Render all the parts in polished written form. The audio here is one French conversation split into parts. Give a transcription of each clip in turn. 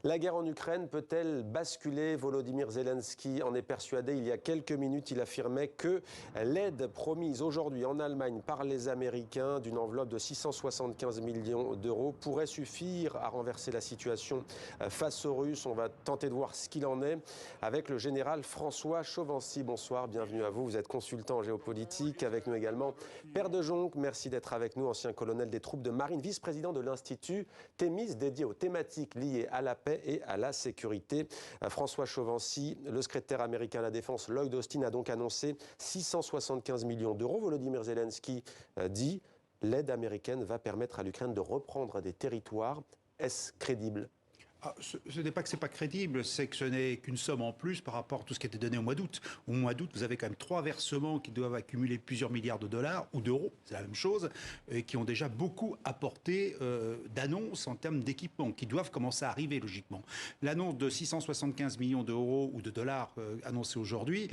La guerre en Ukraine peut-elle basculer? Volodymyr Zelensky en est persuadé. Il y a quelques minutes, il affirmait que l'aide promise aujourd'hui en Allemagne par les Américains d'une enveloppe de 675 millions d'euros pourrait suffire à renverser la situation face aux Russes. On va tenter de voir ce qu'il en est avec le général François Chauvency. Bonsoir, bienvenue à vous. Vous êtes consultant en géopolitique. Avec nous également Père de Jonc, merci d'être avec nous, ancien colonel des troupes de marine, vice-président de l'Institut Thémis dédié aux thématiques liées à la paix et à la sécurité. François Chauvency, le secrétaire américain à la Défense Lloyd Austin a donc annoncé 675 millions d'euros. Volodymyr Zelensky dit « L'aide américaine va permettre à l'Ukraine de reprendre des territoires ». Est-ce crédible ? Ce n'est pas que ce n'est pas crédible, c'est que ce n'est qu'une somme en plus par rapport à tout ce qui a été donné au mois d'août. Au mois d'août, vous avez quand même 3 versements qui doivent accumuler plusieurs milliards de dollars ou d'euros, c'est la même chose, et qui ont déjà beaucoup apporté d'annonces en termes d'équipement, qui doivent commencer à arriver logiquement. L'annonce de 675 millions d'euros ou de dollars annoncée aujourd'hui,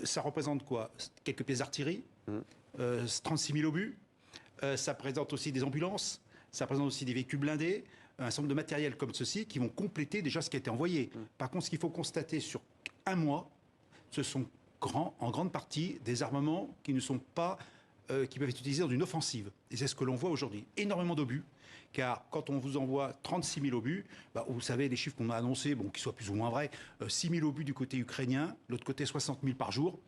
ça représente quoi? Quelques pièces d'artillerie, 36 000 obus, ça présente aussi des ambulances, ça présente aussi des véhicules blindés, un certain nombre de matériels comme ceci qui vont compléter déjà ce qui a été envoyé. Par contre, ce qu'il faut constater sur un mois, ce sont en grande partie des armements qui ne sont pas qui peuvent être utilisés dans une offensive. Et c'est ce que l'on voit aujourd'hui. Énormément d'obus, car quand on vous envoie 36 000 obus, vous savez, les chiffres qu'on a annoncés, bon, qu'ils soient plus ou moins vrais, 6 000 obus du côté ukrainien, l'autre côté 60 000 par jour.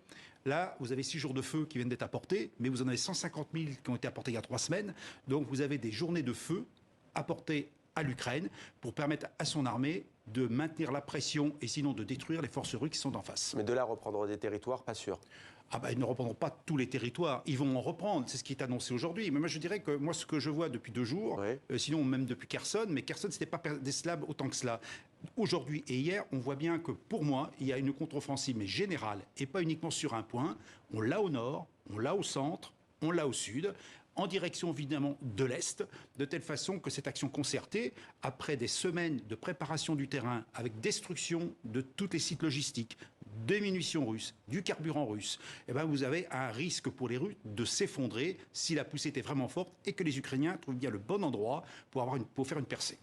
Là, vous avez 6 jours de feu qui viennent d'être apportés, mais vous en avez 150 000 qui ont été apportés il y a 3 semaines. Donc vous avez des journées de feu apportées à l'Ukraine pour permettre à son armée de maintenir la pression et sinon de détruire les forces russes qui sont en face. Mais de là reprendre des territoires, pas sûr. Ils ne reprendront pas tous les territoires, ils vont en reprendre, c'est ce qui est annoncé aujourd'hui. Mais moi je dirais que ce que je vois depuis 2 jours, sinon même depuis Kherson, mais Kherson c'était pas décelable autant que cela. Aujourd'hui et hier, on voit bien que pour moi, il y a une contre-offensive mais générale et pas uniquement sur un point. On l'a au nord, on l'a au centre, on l'a au sud, en direction évidemment de l'Est, de telle façon que cette action concertée, après des semaines de préparation du terrain, avec destruction de tous les sites logistiques, des munitions russes, du carburant russe, vous avez un risque pour les Russes de s'effondrer si la poussée était vraiment forte et que les Ukrainiens trouvent bien le bon endroit pour faire une percée.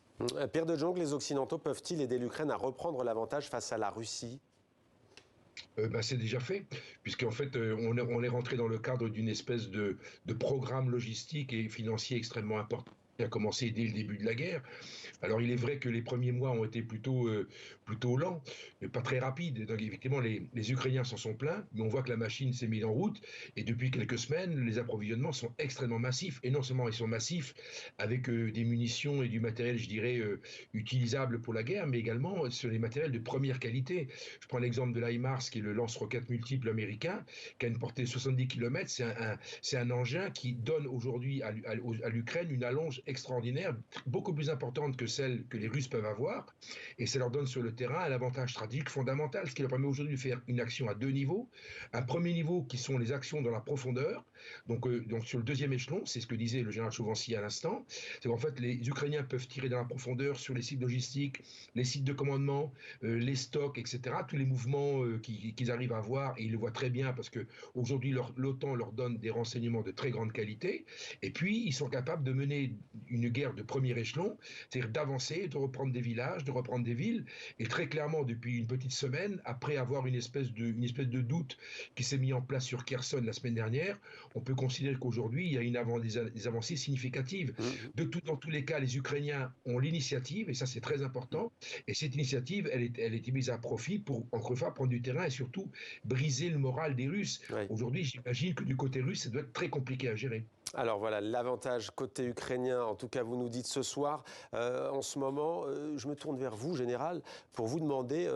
Père de Jonc, les Occidentaux peuvent-ils aider l'Ukraine à reprendre l'avantage face à la Russie ? C'est déjà fait, puisqu'en fait, on est rentré dans le cadre d'une espèce de programme logistique et financier extrêmement important qui a commencé dès le début de la guerre. Alors il est vrai que les premiers mois ont été plutôt lents, mais pas très rapides. Donc effectivement, les Ukrainiens s'en sont plaints, mais on voit que la machine s'est mise en route. Et depuis quelques semaines, les approvisionnements sont extrêmement massifs. Et non seulement ils sont massifs avec des munitions et du matériel, je dirais, utilisable pour la guerre, mais également sur les matériels de première qualité. Je prends l'exemple de l'HIMARS, qui est le lance-roquettes multiple américain, qui a une portée de 70 km. C'est un engin qui donne aujourd'hui à l'Ukraine une allonge extraordinaire, beaucoup plus importante que celle que les Russes peuvent avoir, et ça leur donne sur le terrain un avantage stratégique fondamental, ce qui leur permet aujourd'hui de faire une action à 2 niveaux. Un premier niveau qui sont les actions dans la profondeur, donc sur le deuxième échelon, c'est ce que disait le général Chauvency à l'instant, c'est qu'en fait les Ukrainiens peuvent tirer dans la profondeur sur les sites logistiques, les sites de commandement, les stocks, etc., tous les mouvements qu'ils arrivent à avoir, et ils le voient très bien parce que aujourd'hui l'OTAN leur donne des renseignements de très grande qualité, et puis ils sont capables de mener une guerre de premier échelon, c'est-à-dire d'avancer, de reprendre des villages, de reprendre des villes, et très clairement depuis une petite semaine, après avoir une espèce de doute qui s'est mis en place sur Kherson la semaine dernière, on peut considérer qu'aujourd'hui il y a des avancées significatives. Dans tous les cas, les Ukrainiens ont l'initiative, et ça c'est très important, et cette initiative, elle est mise à profit pour, encore une fois, prendre du terrain et surtout briser le moral des Russes. Aujourd'hui, j'imagine que du côté russe, ça doit être très compliqué à gérer. Alors voilà, l'avantage côté ukrainien, en tout cas vous nous dites ce soir, en ce moment, je me tourne vers vous, Général, pour vous demander,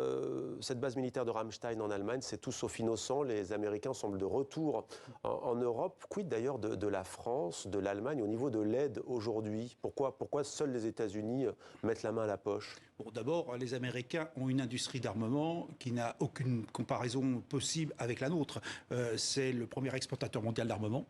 cette base militaire de Ramstein en Allemagne, c'est tout sauf innocent, les Américains semblent de retour en Europe. Quid d'ailleurs de la France, de l'Allemagne au niveau de l'aide aujourd'hui? Pourquoi seuls les États-Unis mettent la main à la poche? Bon, d'abord, les Américains ont une industrie d'armement qui n'a aucune comparaison possible avec la nôtre. C'est le premier exportateur mondial d'armement.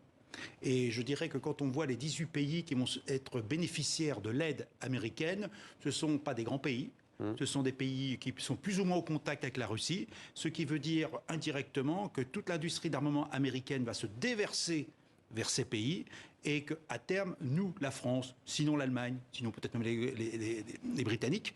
Et je dirais que quand on voit les 18 pays qui vont être bénéficiaires de l'aide américaine, ce ne sont pas des grands pays. Ce sont des pays qui sont plus ou moins au contact avec la Russie, ce qui veut dire indirectement que toute l'industrie d'armement américaine va se déverser vers ces pays et qu'à terme, nous, la France, sinon l'Allemagne, sinon peut-être même les Britanniques,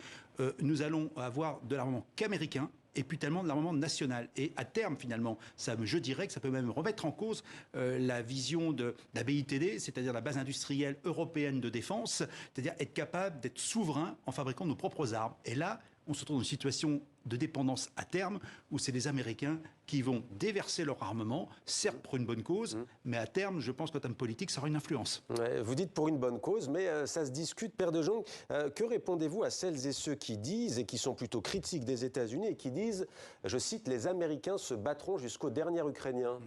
nous allons avoir de l'armement qu'américain et puis tellement de l'armement national. Et à terme, finalement, je dirais que ça peut même remettre en cause la vision de la BITD, c'est-à-dire la base industrielle européenne de défense, c'est-à-dire être capable d'être souverain en fabriquant nos propres armes. Et là, on se retrouve dans une situation de dépendance à terme où c'est les Américains qui vont déverser leur armement, certes pour une bonne cause, mais à terme, je pense qu'en termes politiques, ça aura une influence. Ouais, vous dites pour une bonne cause, mais ça se discute. Père de Jong, que répondez-vous à celles et ceux qui disent, et qui sont plutôt critiques des États-Unis, et qui disent, je cite, les Américains se battront jusqu'au dernier Ukrainien?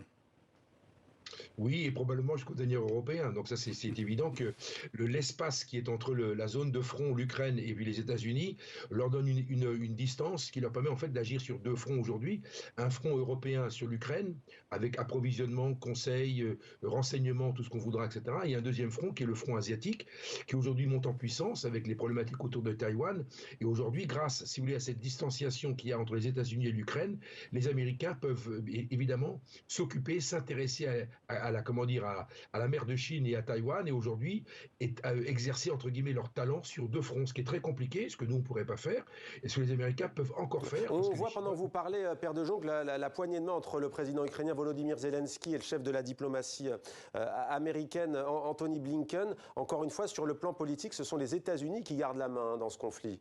Oui, et probablement jusqu'aux derniers Européens. Donc ça, c'est évident que l'espace qui est entre la zone de front, l'Ukraine et puis les États-Unis, leur donne une distance qui leur permet en fait d'agir sur deux fronts aujourd'hui. Un front européen sur l'Ukraine, avec approvisionnement, conseil, renseignement, tout ce qu'on voudra, etc. Et un deuxième front qui est le front asiatique, qui aujourd'hui monte en puissance avec les problématiques autour de Taïwan. Et aujourd'hui, grâce, si vous voulez, à cette distanciation qu'il y a entre les États-Unis et l'Ukraine, les Américains peuvent évidemment s'occuper, s'intéresser à la mer de Chine et à Taïwan, et aujourd'hui exercer entre guillemets leur talent sur deux fronts, ce qui est très compliqué, ce que nous on ne pourrait pas faire, et ce que les Américains peuvent encore faire. On voit pendant que vous parlez, Père de Jong, la poignée de main entre le président ukrainien Volodymyr Zelensky et le chef de la diplomatie américaine Anthony Blinken. Encore une fois, sur le plan politique, ce sont les États-Unis qui gardent la main dans ce conflit.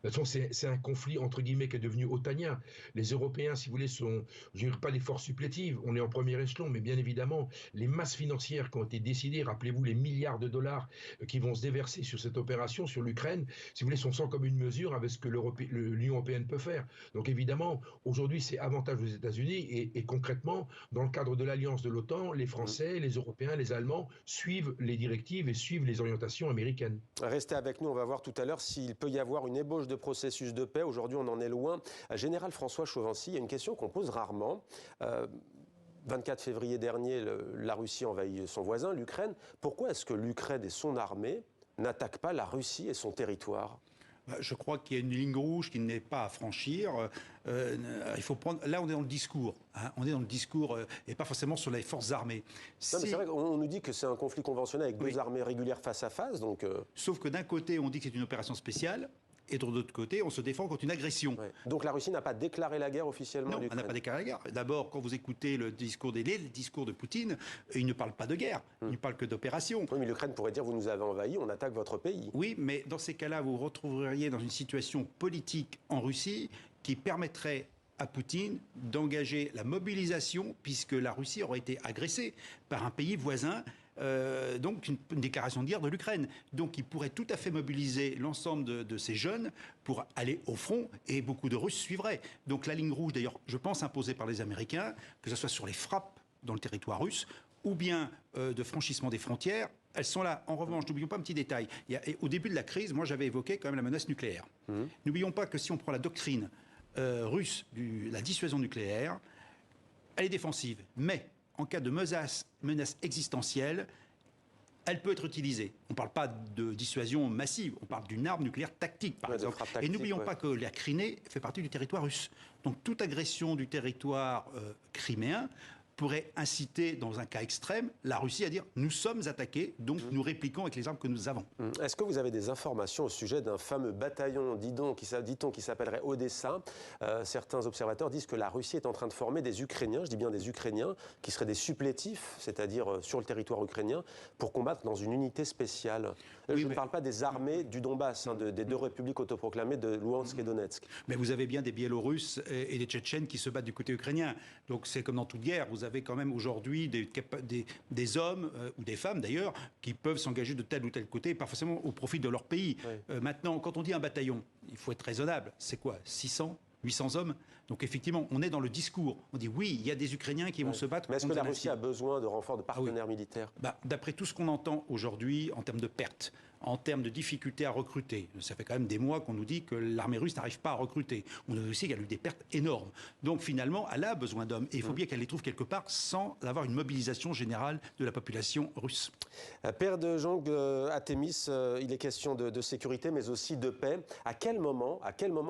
De toute façon, c'est un conflit, entre guillemets, qui est devenu otanien. Les Européens, si vous voulez, sont, je ne dirais pas les forces supplétives, on est en premier échelon, mais bien évidemment, les masses financières qui ont été décidées, rappelez-vous les milliards de dollars qui vont se déverser sur cette opération, sur l'Ukraine, si vous voulez, sont sans commune mesure avec ce que l'Union européenne peut faire. Donc évidemment, aujourd'hui, c'est avantage aux États-Unis, et concrètement, dans le cadre de l'alliance de l'OTAN, les Français, les Européens, les Allemands suivent les directives et suivent les orientations américaines. Restez avec nous, on va voir tout à l'heure s'il peut y avoir une ébauche de processus de paix. Aujourd'hui, on en est loin. Général François Chauvency, il y a une question qu'on pose rarement. 24 février dernier, la Russie envahit son voisin, l'Ukraine. Pourquoi est-ce que l'Ukraine et son armée n'attaquent pas la Russie et son territoire ? Je crois qu'il y a une ligne rouge qui n'est pas à franchir. Il faut prendre. Là, on est dans le discours. Hein, on est dans le discours et pas forcément sur les forces armées. Non, mais c'est vrai qu'on nous dit que c'est un conflit conventionnel avec deux armées régulières face à face. Donc Sauf que d'un côté, on dit que c'est une opération spéciale. Et de l'autre côté, on se défend contre une agression. Ouais. Donc la Russie n'a pas déclaré la guerre officiellement à l'Ukraine. Non, elle n'a pas déclaré la guerre. D'abord, quand vous écoutez le discours de Poutine, il ne parle pas de guerre, il ne parle que d'opération. Oui, mais l'Ukraine pourrait dire, vous nous avez envahis, on attaque votre pays. Oui, mais dans ces cas-là, vous vous retrouveriez dans une situation politique en Russie qui permettrait à Poutine d'engager la mobilisation, puisque la Russie aurait été agressée par un pays voisin. Donc une déclaration de guerre de l'Ukraine. Donc il pourrait tout à fait mobiliser l'ensemble de ces jeunes pour aller au front, et beaucoup de Russes suivraient. Donc la ligne rouge, d'ailleurs, je pense imposée par les Américains, que ce soit sur les frappes dans le territoire russe, ou bien de franchissement des frontières, elles sont là. En revanche, n'oublions pas un petit détail. Au début de la crise, moi j'avais évoqué quand même la menace nucléaire. N'oublions pas que si on prend la doctrine russe de la dissuasion nucléaire, elle est défensive, mais en cas de menace existentielle, elle peut être utilisée. On ne parle pas de dissuasion massive, on parle d'une arme nucléaire tactique, par exemple. Et n'oublions pas que la Crimée fait partie du territoire russe. Donc toute agression du territoire criméen pourrait inciter, dans un cas extrême, la Russie à dire « nous sommes attaqués, donc nous répliquons avec les armes que nous avons ». Est-ce que vous avez des informations au sujet d'un fameux bataillon, dit-on, qui s'appellerait Odessa? Certains observateurs disent que la Russie est en train de former des Ukrainiens, je dis bien des Ukrainiens, qui seraient des supplétifs, c'est-à-dire sur le territoire ukrainien, pour combattre dans une unité spéciale. Je ne parle pas des armées du Donbass, des deux républiques autoproclamées de Louhansk et Donetsk. Mais vous avez bien des Biélorusses et des Tchétchènes qui se battent du côté ukrainien. Donc c'est comme dans toute guerre, vous avez quand même aujourd'hui des hommes, ou des femmes d'ailleurs, qui peuvent s'engager de tel ou tel côté, pas forcément au profit de leur pays. Oui. Maintenant, quand on dit un bataillon, il faut être raisonnable. C'est quoi, 600 800 hommes. Donc effectivement, on est dans le discours. On dit oui, il y a des Ukrainiens qui vont se battre. Mais est-ce que la Russie a besoin de renforts de partenaires militaires? D'après tout ce qu'on entend aujourd'hui en termes de pertes, en termes de difficulté à recruter. Ça fait quand même des mois qu'on nous dit que l'armée russe n'arrive pas à recruter. On nous dit aussi qu'elle a eu des pertes énormes. Donc finalement, elle a besoin d'hommes. Et il faut bien qu'elle les trouve quelque part sans avoir une mobilisation générale de la population russe. Père de Jong, à Thémis, il est question de sécurité, mais aussi de paix. À quel moment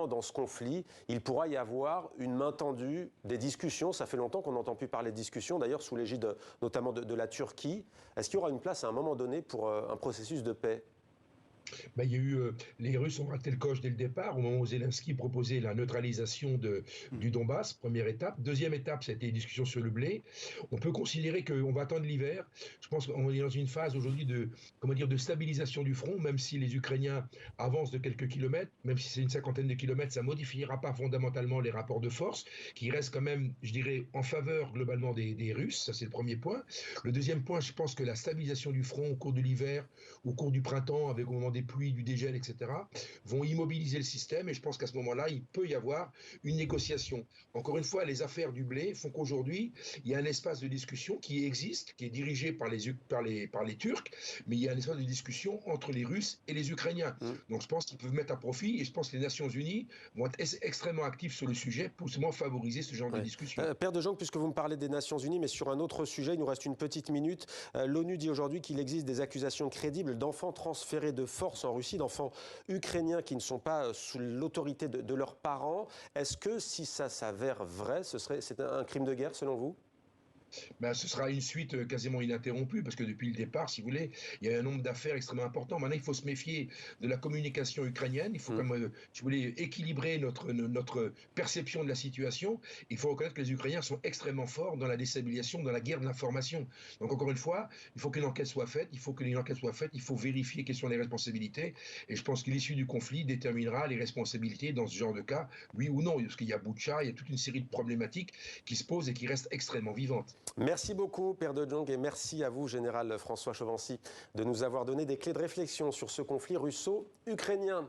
dans ce conflit, il pourra y avoir une main tendue, des discussions? Ça fait longtemps qu'on n'entend plus parler de discussions, d'ailleurs sous l'égide notamment de la Turquie. Est-ce qu'il y aura une place à un moment donné pour un processus de paix? Ben, il y a eu, les Russes ont raté le coche dès le départ, au moment où Zelensky proposait la neutralisation du Donbass, première étape. Deuxième étape, c'était les discussions sur le blé. On peut considérer qu'on va attendre l'hiver. Je pense qu'on est dans une phase aujourd'hui de stabilisation du front, même si les Ukrainiens avancent de quelques kilomètres, même si c'est une cinquantaine de kilomètres, ça ne modifiera pas fondamentalement les rapports de force, qui restent quand même, je dirais, en faveur globalement des Russes. Ça, c'est le premier point. Le deuxième point, je pense que la stabilisation du front au cours de l'hiver, au cours du printemps, avec au moment des pluies, du dégel, etc., vont immobiliser le système et je pense qu'à ce moment-là, il peut y avoir une négociation. Encore une fois, les affaires du blé font qu'aujourd'hui, il y a un espace de discussion qui existe, qui est dirigé par les Turcs, mais il y a un espace de discussion entre les Russes et les Ukrainiens. Donc je pense qu'ils peuvent mettre à profit et je pense que les Nations Unies vont être extrêmement actives sur le sujet pour justement favoriser ce genre de discussion. Père de Jong, puisque vous me parlez des Nations Unies, mais sur un autre sujet, il nous reste une petite minute. L'ONU dit aujourd'hui qu'il existe des accusations crédibles d'enfants transférés de force en Russie, d'enfants ukrainiens qui ne sont pas sous l'autorité de leurs parents. Est-ce que si ça s'avère vrai, c'est un crime de guerre selon vous? Ben, ce sera une suite quasiment ininterrompue, parce que depuis le départ, si vous voulez, il y a un nombre d'affaires extrêmement important. Maintenant, il faut se méfier de la communication ukrainienne. Il faut quand même, si vous voulez, équilibrer notre perception de la situation. Il faut reconnaître que les Ukrainiens sont extrêmement forts dans la déstabilisation, dans la guerre de l'information. Donc, encore une fois, il faut qu'une enquête soit faite. Il faut que l'enquête soit faite. Il faut vérifier quelles sont les responsabilités. Et je pense que l'issue du conflit déterminera les responsabilités dans ce genre de cas, oui ou non. Parce qu'il y a Boutcha, il y a toute une série de problématiques qui se posent et qui restent extrêmement vivantes. Merci beaucoup, Père de Jong, et merci à vous, Général François Chauvency, de nous avoir donné des clés de réflexion sur ce conflit russo-ukrainien.